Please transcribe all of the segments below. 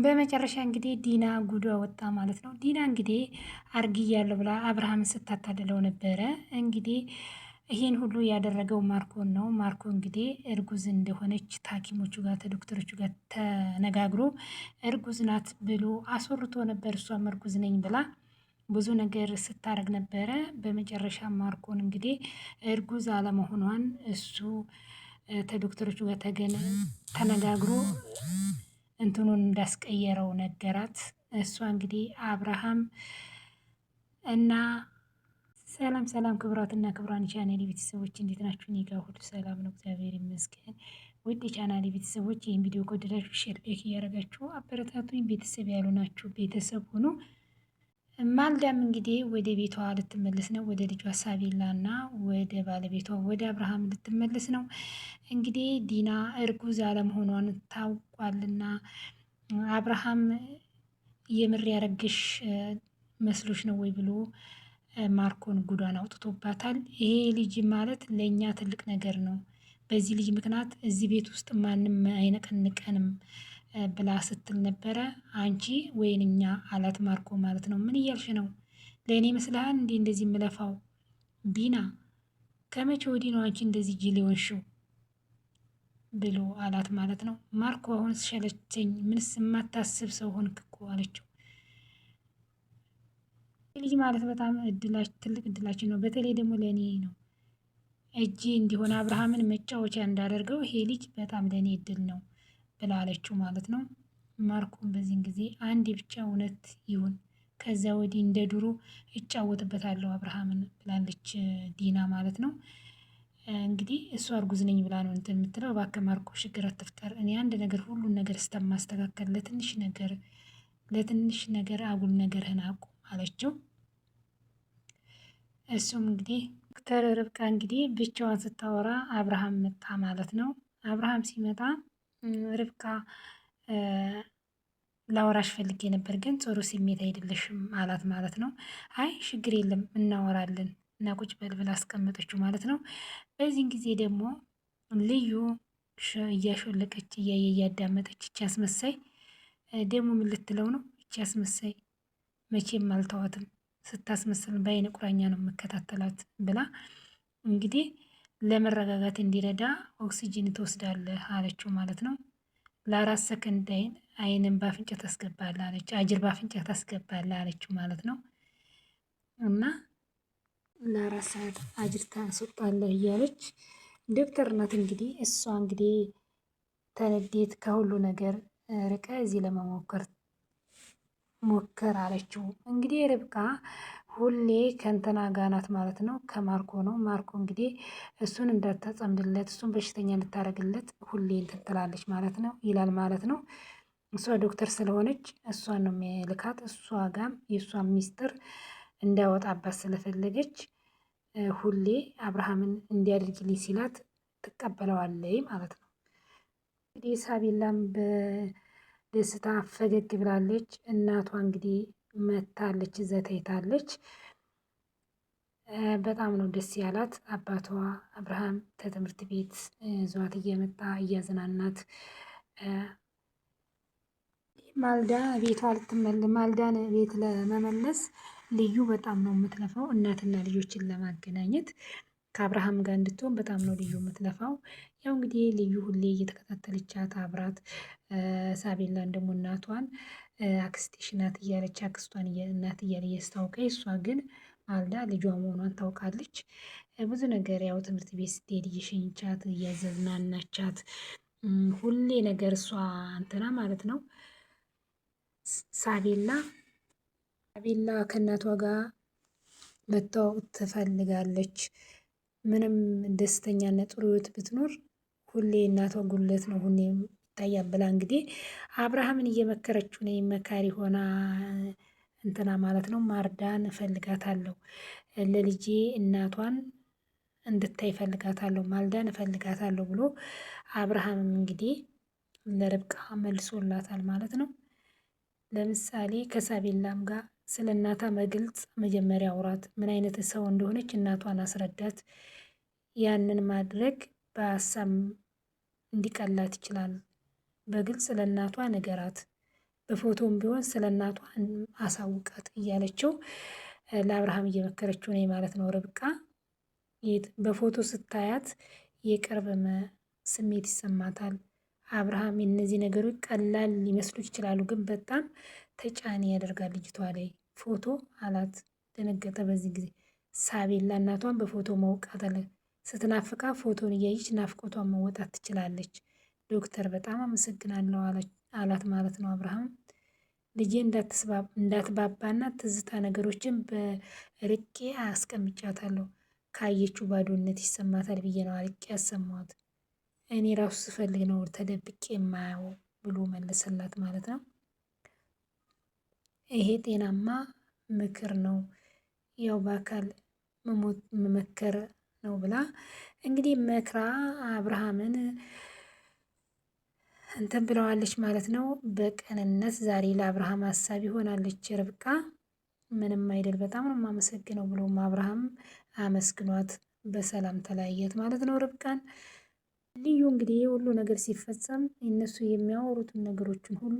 በመጨረሻ እንግዲህ ዲና ጉዷ ወጣ ማለት ነው። ዲና እንግዲህ አርግያለሁ ብላ አብርሃምን ስታታልለው ነበረ። እንግዲህ ይህን ሁሉ ያደረገው ማርኮን ነው። ማርኮ እንግዲህ እርጉዝ እንደሆነች ከሐኪሞቹ ጋር ከዶክተሮቹ ጋር ተነጋግሮ እርጉዝ ናት ብሎ አስወርቶ ነበር። እሷም እርጉዝ ነኝ ብላ ብዙ ነገር ስታረግ ነበረ። በመጨረሻ ማርኮን እንግዲህ እርጉዝ አለመሆኗን እሱ ከዶክተሮቹ ጋር ተነጋግሮ እንትኑን እንዳስቀየረው ነገራት። እሷ እንግዲህ አብርሃም እና ሰላም ሰላም፣ ክብራትና ክብራን ቻናሌ ቤተሰቦች እንዴት ናችሁ? እኔ ጋር ሁሉ ሰላም ነው፣ እግዚአብሔር ይመስገን። ውድ ቻናሌ ቤተሰቦች ይህን ቪዲዮ ከወደዳችሁ ሼር፣ ላይክ እያደረጋችሁ አበረታቱኝ። ቤተሰብ ያሉ ናችሁ ቤተሰብ ሁኑ። ማልዳም እንግዲህ ወደ ቤቷ ልትመለስ ነው። ወደ ልጇ ሳቢላ እና ወደ ባለቤቷ ወደ አብርሃም ልትመለስ ነው። እንግዲህ ዲና እርጉዝ አለመሆኗን ታውቋልና አብርሃም የምር ያረግሽ መስሎች ነው ወይ ብሎ ማርኮን ጉዷን አውጥቶባታል። ይሄ ልጅ ማለት ለእኛ ትልቅ ነገር ነው። በዚህ ልጅ ምክንያት እዚህ ቤት ውስጥ ማንም አይነቀንቀንም ብላ ስትል ነበረ። አንቺ ወይንኛ አላት ማርኮ ማለት ነው። ምን እያልሽ ነው? ለእኔ መስልሃል እንዴ እንደዚህ የምለፋው? ዲና ከመቼ ወዲህ ነው አንቺ እንደዚህ ጅል የሆንሽው? ብሎ አላት ማለት ነው። ማርኮ አሁን ሸለቸኝ፣ ምንስ የማታስብ ሰው ሆንክ እኮ አለችው። ልጅ ማለት በጣም ትልቅ እድላችን ነው። በተለይ ደግሞ ለእኔ ነው እጅ እንዲሆን አብርሃምን መጫወቻ እንዳደርገው ይሄ ልጅ በጣም ለእኔ እድል ነው ብላለችው ማለት ነው። ማርኮን በዚህን ጊዜ አንድ ብቻ እውነት ይሁን ከዚያ ወዲህ እንደ ድሮ እጫወትበታለሁ አብርሃምን ብላለች ዲና ማለት ነው። እንግዲህ እሷ እርጉዝ ነኝ ብላ ነው እንትን የምትለው። እባክህ ማርኮ ችግር አትፍጠር፣ እኔ አንድ ነገር ሁሉን ነገር ስተማስተካከል ለትንሽ ነገር አጉል ነገርህን አቁም አለችው። እሱም እንግዲህ ዶክተር ርብቃ እንግዲህ ብቻዋን ስታወራ አብርሃም መጣ ማለት ነው። አብርሃም ሲመጣ ርብቃ ላወራሽ ፈልጌ ነበር ግን ጥሩ ስሜት አይደለሽም አላት ማለት ነው። አይ ችግር የለም እናወራለን እና ቁጭ በል ብላ አስቀመጠችው ማለት ነው። በዚህን ጊዜ ደግሞ ልዩ እያሾለቀች እያየ እያዳመጠች እቺ አስመሳይ ደግሞ ምን ልትለው ነው? እቺ አስመሳይ መቼም አልተዋትም፣ ስታስመስል በአይነ ቁራኛ ነው የምከታተላት ብላ እንግዲህ ለመረጋጋት እንዲረዳ ኦክሲጂን ትወስዳለህ አለችው ማለት ነው። ለ4 ሰከንድ አይንን በአፍንጫ ታስገባለህ አለች፣ አጅር በአፍንጫ ታስገባለህ አለችው ማለት ነው። እና ለ4 ሰዓት አጅር ታስወጣለህ እያለች ዶክተር ናት እንግዲህ እሷ እንግዲህ ተንዴት ከሁሉ ነገር ርቀ እዚህ ለመሞከር ሞከር አለችው። እንግዲህ ርብቃ ሁሌ ከእንትና ጋር ናት ማለት ነው፣ ከማርኮ ነው። ማርኮ እንግዲህ እሱን እንዳታጸምድለት፣ እሱን በሽተኛ እንድታረግለት ሁሌ እንትን ትላለች ማለት ነው ይላል ማለት ነው። እሷ ዶክተር ስለሆነች እሷን ነው የሚልካት። እሷ ጋም የእሷን ሚስጥር እንዳያወጣባት ስለፈለገች ሁሌ አብርሃምን እንዲያደርግልኝ ሲላት ትቀበለዋለይ ማለት ነው። እንግዲህ ሳቢላም በደስታ ፈገግ ብላለች። እናቷ እንግዲህ መታለች፣ ዘተይታለች። በጣም ነው ደስ ያላት። አባቷ አብርሃም ከትምህርት ቤት ዟት እየመጣ እያዝናናት ማልዳን ቤት ለመመለስ ልዩ በጣም ነው የምትለፋው። እናትና ልጆችን ለማገናኘት ከአብርሃም ጋር እንድትሆን በጣም ነው ልዩ የምትለፋው። ያው እንግዲህ ልዩ ሁሌ እየተከታተለቻት አብራት ሳቤላን ደግሞ እናቷን አክስቴሽ ናት እያለች አክስቷን እናት እያለ እያስታወቀች፣ እሷ ግን ማልዳ ልጇ መሆኗን ታውቃለች። ብዙ ነገር ያው ትምህርት ቤት ስትሄድ እየሸኝቻት እያዘናናቻት ሁሌ ነገር እሷ እንትና ማለት ነው። ሳቤላ ከእናቷ ጋር መታወቅ ትፈልጋለች። ምንም ደስተኛና ጥሩ ህይወት ብትኖር ሁሌ እናቷ ጉለት ነው ሁሌ ይታያል ብላ እንግዲህ አብርሃምን እየመከረችው ነው። መካሪ ሆና እንትና ማለት ነው። ማርዳን እፈልጋታለሁ፣ ለልጄ እናቷን እንድታይ እፈልጋታለሁ፣ ማልዳን እፈልጋታለሁ ብሎ አብርሃምም እንግዲህ ለርብቃ መልሶላታል ማለት ነው። ለምሳሌ ከሳቤላም ጋር ስለ እናቷ በግልጽ መጀመሪያ አውራት፣ ምን አይነት ሰው እንደሆነች እናቷን አስረዳት። ያንን ማድረግ በሀሳብ እንዲቀላት ይችላል። በግልጽ ለእናቷ ነገራት። በፎቶም ቢሆን ስለ እናቷ አሳውቃት እያለችው ለአብርሃም እየመከረችው ነው ማለት ነው። ርብቃ በፎቶ ስታያት የቅርብ ስሜት ይሰማታል። አብርሃም እነዚህ ነገሮች ቀላል ሊመስሉ ይችላሉ፣ ግን በጣም ተጫኒ ያደርጋል ልጅቷ ላይ ፎቶ አላት። ደነገጠ በዚህ ጊዜ። ሳቤላ እናቷን በፎቶ መውቃት አለ። ስትናፍቃ ፎቶን እያየች ናፍቆቷን መወጣት ትችላለች። ዶክተር በጣም አመሰግናለሁ አላት ማለት ነው። አብርሃም ልጄ እንዳትባባና ትዝታ ነገሮችን በርቄ አስቀምጫታለሁ። ካየችው ባዶነት ይሰማታል ብዬ ነው አርቄ ያሰማዋት። እኔ ራሱ ስፈልግ ነው ተደብቄ የማየው ብሎ መለሰላት ማለት ነው። ይሄ ጤናማ ምክር ነው፣ ያው በአካል መመከር ነው ብላ እንግዲህ መክራ አብርሃምን እንትን ብለዋለች ማለት ነው። በቅንነት ዛሬ ለአብርሃም ሀሳቢ ሆናለች ርብቃ። ምንም አይደል በጣም ነው የማመሰግነው ብሎም አብርሃም አመስግኗት በሰላም ተለያየት ማለት ነው ርብቃን። ልዩ እንግዲህ ሁሉ ነገር ሲፈጸም እነሱ የሚያወሩትን ነገሮችን ሁሉ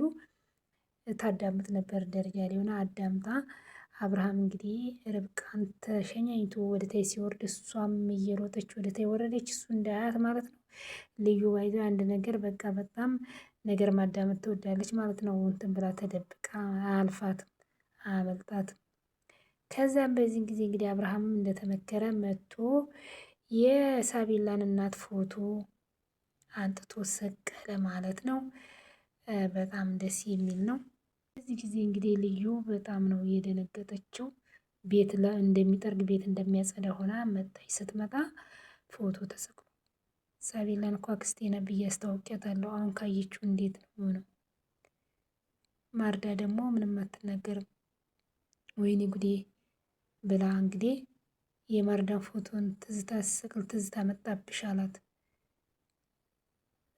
ታዳምጥ ነበር። ደረጃ ሊሆነ አዳምጣ አብርሃም እንግዲህ ርብቃን ተሸኛኝቶ ወደ ታይ ሲወርድ እሷም እየሮጠች ወደ ታይ ወረደች፣ እሱ እንዳያት ማለት ነው። ልዩ ባይዘ አንድ ነገር በቃ በጣም ነገር ማዳመጥ ትወዳለች ማለት ነው። እንትን ብላ ተደብቃ አልፋትም አመልጣትም። ከዛም በዚህን ጊዜ እንግዲህ አብርሃምም እንደተመከረ መጥቶ የሳቢላን እናት ፎቶ አንጥቶ ሰቀለ ማለት ነው። በጣም ደስ የሚል ነው። በዚህ ጊዜ እንግዲህ ልዩ በጣም ነው የደነገጠችው። ቤት እንደሚጠርግ ቤት እንደሚያጸዳ ሆና መጣች። ስትመጣ ፎቶ ተሰቅሎ ሳቢላን እኮ አክስቴ ናት ብዬ አስታውቂያታለሁ። አሁን ካየችው እንዴት ነው ነው? ማርዳ ደግሞ ምንም አትናገርም። ወይኔ ጉዴ ብላ እንግዲህ የማርዳን ፎቶን ትዝታ ስቅል ትዝታ መጣብሽ አላት።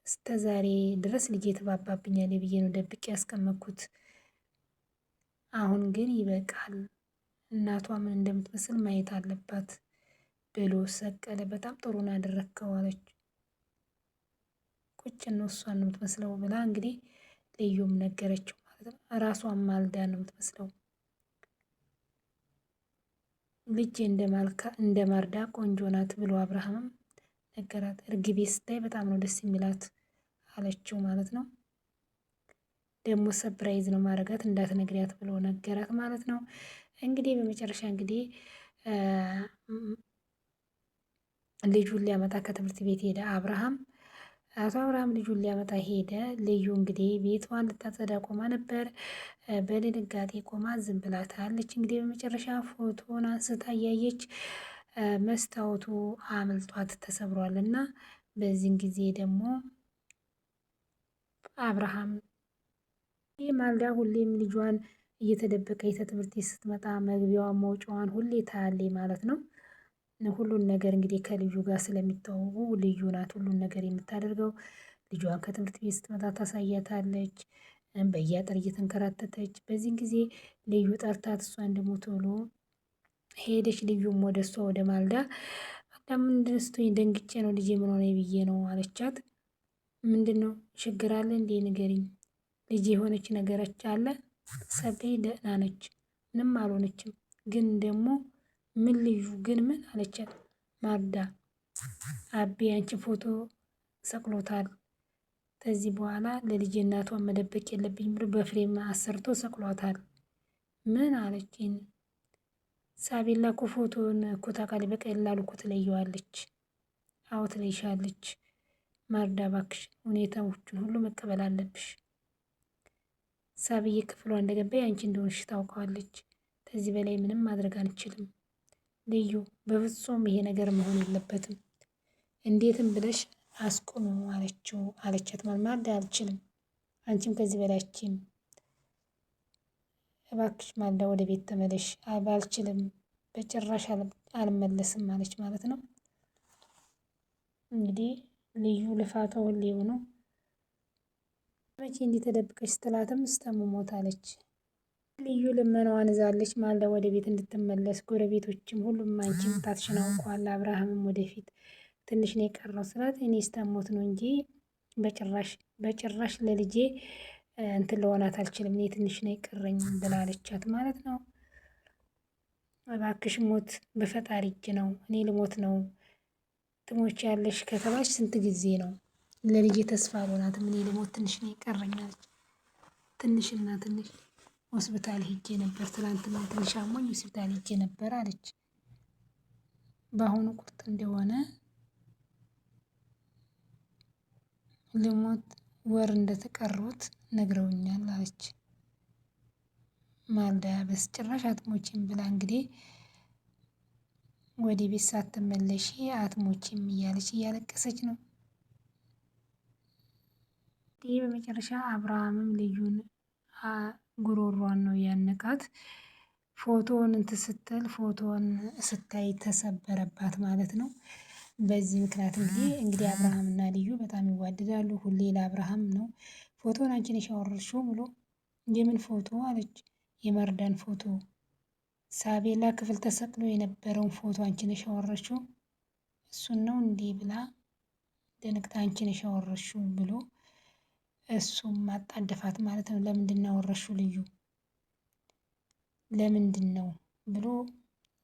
እስከ ዛሬ ድረስ ልጄ ተባባብኛል ብዬ ነው ደብቄ ያስቀመጥኩት። አሁን ግን ይበቃል፣ እናቷ ምን እንደምትመስል ማየት አለባት ብሎ ሰቀለ። በጣም ጥሩ ነው ያደረግከው አለች። ቁጭ ነው እሷን ነው የምትመስለው ብላ እንግዲህ ልዩም ነገረችው ማለት ነው። ራሷን ማልዳ ነው የምትመስለው። ልጅ እንደ ማርዳ ቆንጆ ናት ብሎ አብርሃምም ነገራት። እርግቤ ስታይ በጣም ነው ደስ የሚላት አለችው ማለት ነው። ደግሞ ሰፕራይዝ ነው ማረጋት እንዳትነግሪያት ብሎ ነገራት ማለት ነው። እንግዲህ በመጨረሻ እንግዲህ ልጁን ሊያመጣ ከትምህርት ቤት ሄደ አብርሃም። አቶ አብርሃም ልጁን ሊያመጣ ሄደ። ልዩ እንግዲህ ቤቷን ልታጸዳ ቆማ ነበር። በድንጋጤ ቆማ ዝም ብላታለች። እንግዲህ በመጨረሻ ፎቶን አንስታ እያየች መስታወቱ አምልጧት ተሰብሯል እና በዚህን ጊዜ ደግሞ አብርሃም ይህ ማልዳ ሁሌም ልጇን እየተደበቀ ትምህርት ቤት ስትመጣ መግቢያዋን መውጫዋን ሁሌ ታያለች ማለት ነው። ሁሉን ነገር እንግዲህ ከልዩ ጋር ስለሚታወቁ ልዩ ናት ሁሉን ነገር የምታደርገው። ልጇን ከትምህርት ቤት ስትመጣ ታሳያታለች። በየአጥር እየተንከራተተች በዚህን ጊዜ ልዩ ጠርታት እሷን ደግሞ ቶሎ ሄደች። ልዩም ወደ እሷ ወደ ማልዳ ምንድን ስትሆኝ ደንግጬ ነው ልጄ ምን ሆነ ብዬ ነው አለቻት። ምንድን ነው ችግር አለ እንዴ ንገሪኝ፣ ልጅ የሆነች ነገረች አለ። ሰቤ ደህና ነች ምንም አልሆነችም፣ ግን ደግሞ ምን ልዩ ግን ምን አለቻት። ማርዳ አቤ አንቺ ፎቶ ሰቅሎታል፣ ከዚህ በኋላ ለልጅ እናቷን መደበቅ የለብኝ ብሎ በፍሬም አሰርቶ ሰቅሏታል። ምን አለችኝ። ሳቢላ እኮ ፎቶን እኮ ታውቃለች፣ በቀላሉ እኮ ትለየዋለች። አዎ ትለይሻለች። ማርዳ እባክሽ ሁኔታዎችን ሁሉ መቀበል አለብሽ። ሳብዬ ክፍሏ እንደገባች አንቺ እንደሆንሽ ታውቀዋለች። ከዚህ በላይ ምንም ማድረግ አንችልም። ልዩ በፍጹም ይሄ ነገር መሆን የለበትም። እንዴትም ብለሽ አስቆሙ አለቻት። ማርዳ አልችልም፣ አንቺም ከዚህ በላይችም እባክሽ ማልዳ ወደ ቤት ተመለሽ። ባልችልም በጭራሽ አልመለስም አለች ማለት ነው። እንግዲህ ልዩ ልፋቷ ሁሌ ሆኖ መቼ እንዲተደብቀች ስትላትም ስተምሞት አለች። ልዩ ልመናዋን ይዛለች ማልዳ ወደ ቤት እንድትመለስ። ጎረቤቶችም ሁሉም አንቺን ጣትሽን አውቀዋል፣ አብርሃምም ወደፊት ትንሽ ነው የቀረው ስላት እኔ ስተሞት ነው እንጂ በጭራሽ ለልጄ እንትን ለሆናት አልችልም፣ እኔ ትንሽ ነው የቀረኝ ብላለቻት ማለት ነው። እባክሽ ሞት በፈጣሪ እጅ ነው፣ እኔ ልሞት ነው፣ ትሞች ያለሽ ከተባች ስንት ጊዜ ነው? ለልጄ ተስፋ አልሆናትም፣ እኔ ልሞት ትንሽ ነው የቀረኝ አለች። ትንሽና ትንሽ ሆስፒታል ሄጄ ነበር፣ ትላንትና ትንሽ አሞኝ ሆስፒታል ሄጄ ነበር አለች። በአሁኑ ቁርጥ እንደሆነ ልሞት ወር እንደተቀሩት ነግረውኛል አለች። ማልዳ በስጭራሽ አትሞችም ብላ እንግዲህ ወደ ቤት ሳትመለሺ አትሞችም እያለች እያለቀሰች ነው። ይህ በመጨረሻ አብርሃምም ልዩን ጉሮሯን ነው ያነቃት። ፎቶውን እንትን ስትል ፎቶውን ስታይ ተሰበረባት ማለት ነው። በዚህ ምክንያት እንግዲህ አብርሃምና ልዩ በጣም ይዋደዳሉ። ሁሌ ለአብርሃም ነው ፎቶን አንቺ ነሽ ያወረድሽው ብሎ የምን ፎቶ አለች። የመርዳን ፎቶ ሳቤላ ክፍል ተሰቅሎ የነበረውን ፎቶ አንቺ ነሽ ያወረድሽው እሱን ነው እንዲህ ብላ ደንግጣ አንቺ ነሽ ያወረድሽው ብሎ እሱም ማጣደፋት ማለት ነው። ለምንድን ነው ያወረድሽው ልዩ ለምንድን ነው ብሎ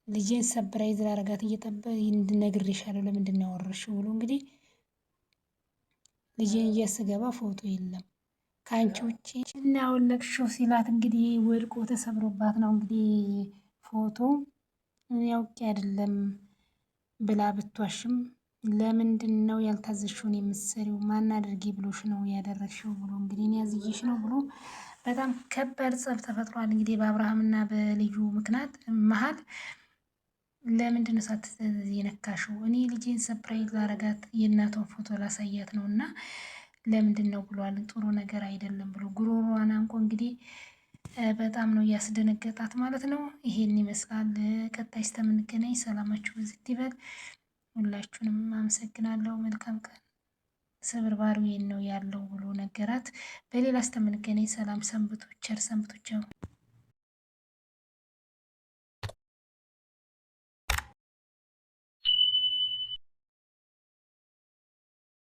ልጄን ሰብራይዝ ላደርጋት እንድነግርሻለሁ ለምንድን ነው ያወረድሽው ብሎ እንግዲህ ልጄን እያስገባ ፎቶ የለም ከአንቺ ውጭ እና ያወለቅሽው ሲላት እንግዲህ ወድቆ ተሰብሮባት ነው እንግዲህ ፎቶ ያውቄ አይደለም ብላ ብትዋሽም ለምንድን ነው ያልታዘዝሽውን የምትሰሪው? ማን አድርጌ ብሎሽ ነው ያደረግሽው ብሎ እንግዲህ እኔ ያዝዬሽ ነው ብሎ በጣም ከባድ ጸብ ተፈጥሯል። እንግዲህ በአብርሃምና በልዩ ምክንያት መሀል ለምንድን ነው የነካሽው? እኔ ልጄን ሰፕራይዝ ላረጋት የእናቷን ፎቶ ላሳያት ነው እና ለምንድን ነው ብሏል። ጥሩ ነገር አይደለም ብሎ ጉሮሯን አንቆ እንግዲህ በጣም ነው እያስደነገጣት ማለት ነው። ይሄን ይመስላል። ቀጣይ እስከምንገናኝ ሰላማችሁ ብዝት ይበል። ሁላችሁንም አመሰግናለሁ። መልካም ቀን። ስብርባሪው ነው ያለው ብሎ ነገራት። በሌላ እስከምንገናኝ ሰላም ሰንብቱ፣ ቸር ሰንብቱ።